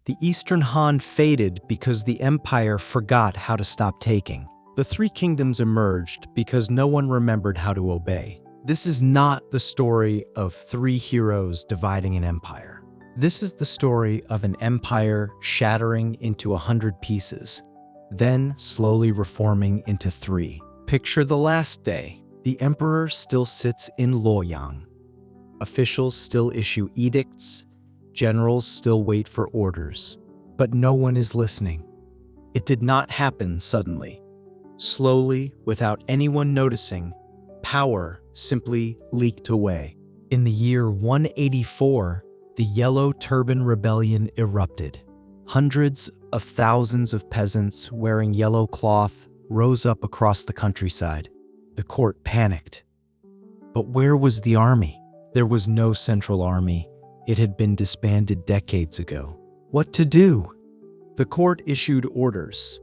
The Eastern Han faded because the empire forgot how to stop taking. The three kingdoms emerged because no one remembered how to obey. This is not the story of three heroes dividing an empire. This is the story of an empire shattering into 100 pieces, then slowly reforming into 3. Picture the last day. The emperor still sits in Luoyang. Officials still issue edicts. Generals still wait for orders. But no one is listening. It did not happen suddenly. Slowly, without anyone noticing, power simply leaked away. In the year 184, the Yellow Turban Rebellion erupted. Hundreds of thousands of peasants wearing yellow cloth rose up across the countryside. The court panicked. But where was the army? There was no central army. It had been disbanded decades ago. What to do? The court issued orders.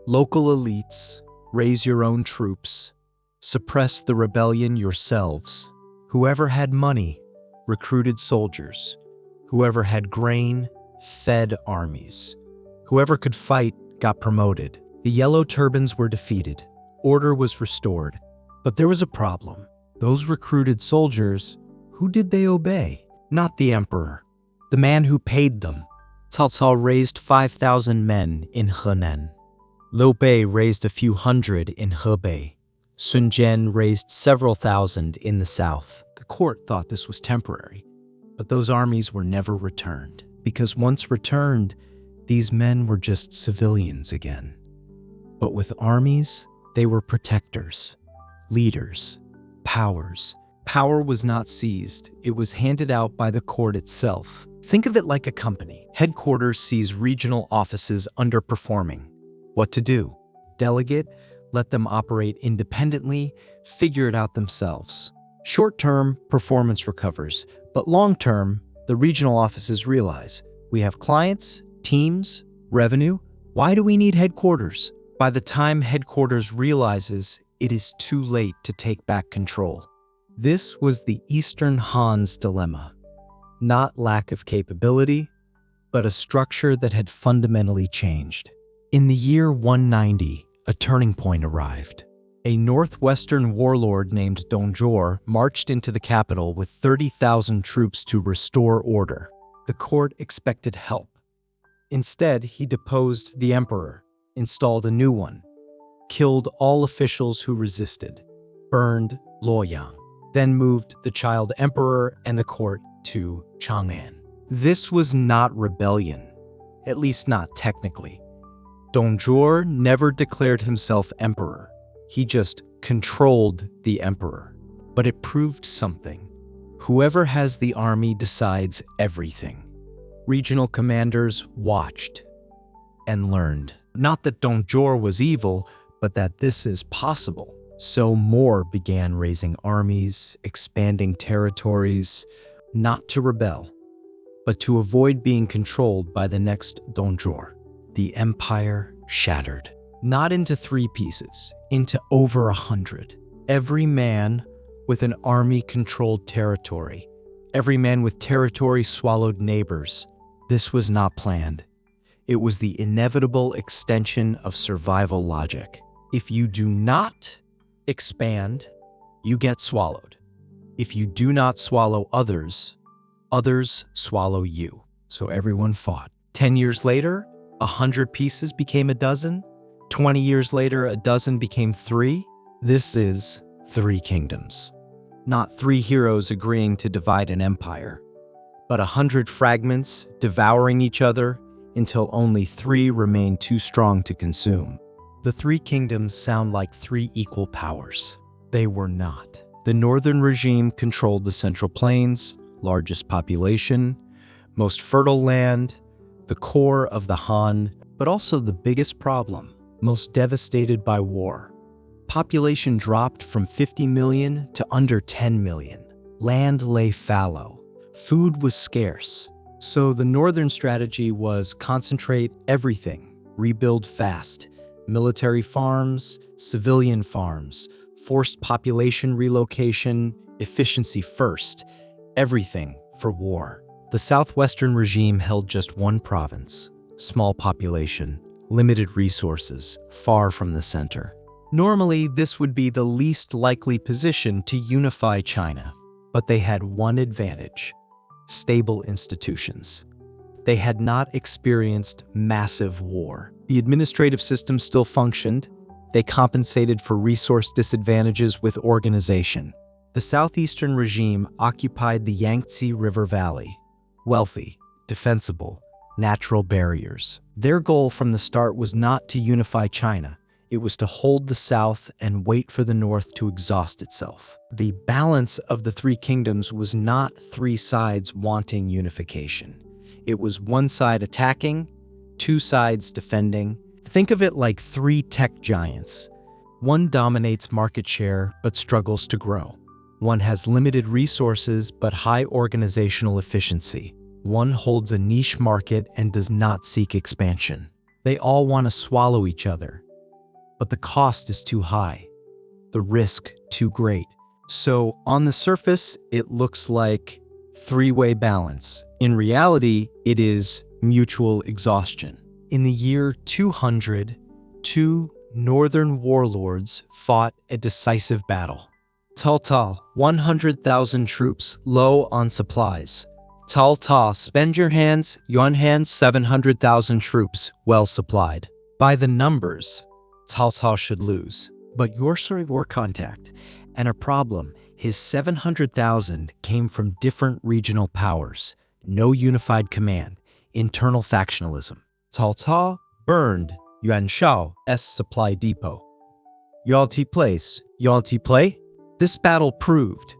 Local elites, raise your own troops. Suppress the rebellion yourselves. Whoever had money recruited soldiers. Whoever had grain fed armies. Whoever could fight got promoted. The Yellow Turbans were defeated. Order was restored. But there was a problem. Those recruited soldiers, who did they obey? Not the emperor, the man who paid them. Cao Cao raised 5,000 men in Henan. Liu Bei raised a few hundred in Hebei. Sun Jian raised several thousand in the south. The court thought this was temporary, but those armies were never returned. Because once returned, these men were just civilians again. But with armies, they were protectors, leaders, powers. Power was not seized, it was handed out by the court itself. Think of it like a company. Headquarters sees regional offices underperforming. What to do? Delegate, let them operate independently, figure it out themselves. Short-term, performance recovers, but long-term, the regional offices realize, we have clients, teams, revenue. Why do we need headquarters? By the time headquarters realizes, it is too late to take back control. This was the Eastern Han's dilemma. Not lack of capability, but a structure that had fundamentally changed. In the year 190, a turning point arrived. A northwestern warlord named Dongjor marched into the capital with 30,000 troops to restore order. The court expected help. Instead, he deposed the emperor, installed a new one, killed all officials who resisted, burned Luoyang, then moved the child emperor and the court to Chang'an. This was not rebellion, at least not technically. Dongjor never declared himself emperor. He just controlled the emperor. But it proved something. Whoever has the army decides everything. Regional commanders watched and learned. Not that Dongjor was evil, but that this is possible. So more began raising armies, expanding territories, not to rebel, but to avoid being controlled by the next Dongjor. The empire shattered, not into 3 pieces, into over 100. Every man with an army controlled territory. Every man with territory swallowed neighbors. This was not planned. It was the inevitable extension of survival logic. If you do not expand, you get swallowed. If you do not swallow others, others swallow you. So everyone fought. 10 years later, 100 pieces became a dozen. 20 years later, a dozen became 3. This is 3 kingdoms. Not 3 heroes agreeing to divide an empire, but 100 fragments devouring each other until only 3 remain too strong to consume. The 3 kingdoms sound like 3 equal powers. They were not. The northern regime controlled the Central Plains, largest population, most fertile land, the core of the Han, but also the biggest problem, most devastated by war. Population dropped from 50 million to under 10 million. Land lay fallow. Food was scarce. So the northern strategy was concentrate everything, rebuild fast. Military farms, civilian farms, forced population relocation, efficiency first, everything for war. The southwestern regime held just one province, small population, limited resources, far from the center. Normally, this would be the least likely position to unify China, but they had one advantage: stable institutions. They had not experienced massive war. The administrative system still functioned. They compensated for resource disadvantages with organization. The southeastern regime occupied the Yangtze River Valley. Wealthy, defensible, natural barriers. Their goal from the start was not to unify China. It was to hold the south and wait for the north to exhaust itself. The balance of the three kingdoms was not three sides wanting unification. It was one side attacking, two sides defending. Think of it like three tech giants. One dominates market share but struggles to grow. One has limited resources but high organizational efficiency. One holds a niche market and does not seek expansion. They all want to swallow each other, but the cost is too high, the risk too great. So on the surface, it looks like three-way balance. In reality, it is mutual exhaustion. In the year 200, two northern warlords fought a decisive battle. Cao Cao, 100,000 troops, low on supplies. Cao Cao, spend your hands, Yuan Han, 700,000 troops, well supplied. By the numbers, Cao Cao should lose. But your war contact and a problem, his 700,000 came from different regional powers, no unified command, internal factionalism. Cao Cao burned Yuan Shao's supply depot. Yalti place, Yalti play? This battle proved,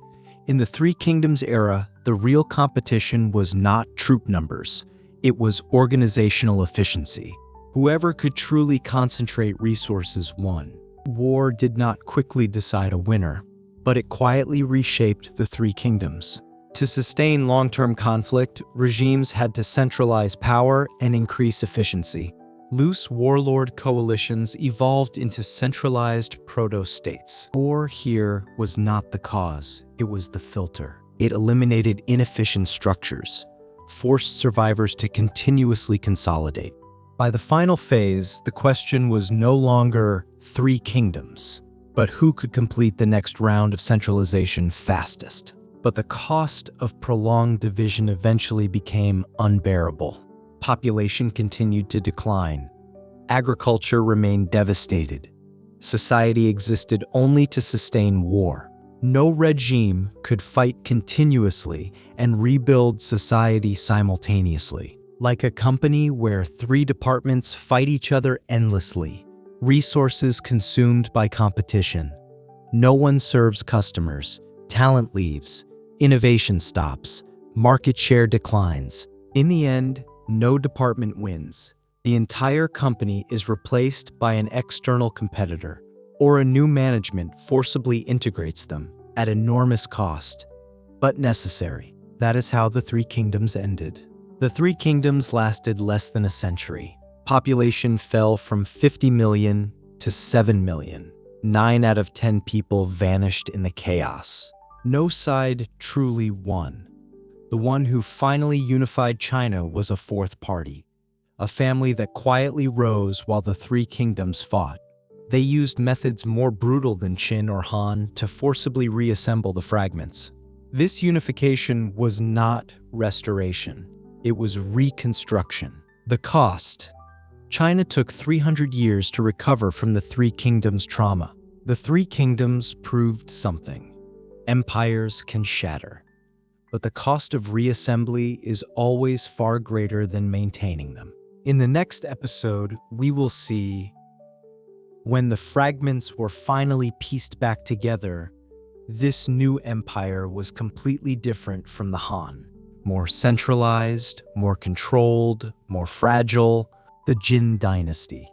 in the Three Kingdoms era, the real competition was not troop numbers, it was organizational efficiency. Whoever could truly concentrate resources won. War did not quickly decide a winner, but it quietly reshaped the Three Kingdoms. To sustain long-term conflict, regimes had to centralize power and increase efficiency. Loose warlord coalitions evolved into centralized proto-states. War here was not the cause, it was the filter. It eliminated inefficient structures, forced survivors to continuously consolidate. By the final phase, the question was no longer three kingdoms, but who could complete the next round of centralization fastest. But the cost of prolonged division eventually became unbearable. Population continued to decline. Agriculture remained devastated. Society existed only to sustain war. No regime could fight continuously and rebuild society simultaneously. Like a company where three departments fight each other endlessly, resources consumed by competition. No one serves customers, talent leaves, innovation stops, market share declines. In the end, no department wins. The entire company is replaced by an external competitor, or a new management forcibly integrates them at enormous cost, but necessary. That is how the Three Kingdoms ended. The Three Kingdoms lasted less than a century. Population fell from 50 million to 7 million. 9 out of 10 people vanished in the chaos. No side truly won. The one who finally unified China was a fourth party, a family that quietly rose while the Three Kingdoms fought. They used methods more brutal than Qin or Han to forcibly reassemble the fragments. This unification was not restoration. It was reconstruction. The cost. China took 300 years to recover from the Three Kingdoms trauma. The Three Kingdoms proved something. Empires can shatter, but the cost of reassembly is always far greater than maintaining them. In the next episode, we will see when the fragments were finally pieced back together, this new empire was completely different from the Han. More centralized, more controlled, more fragile, the Han Dynasty.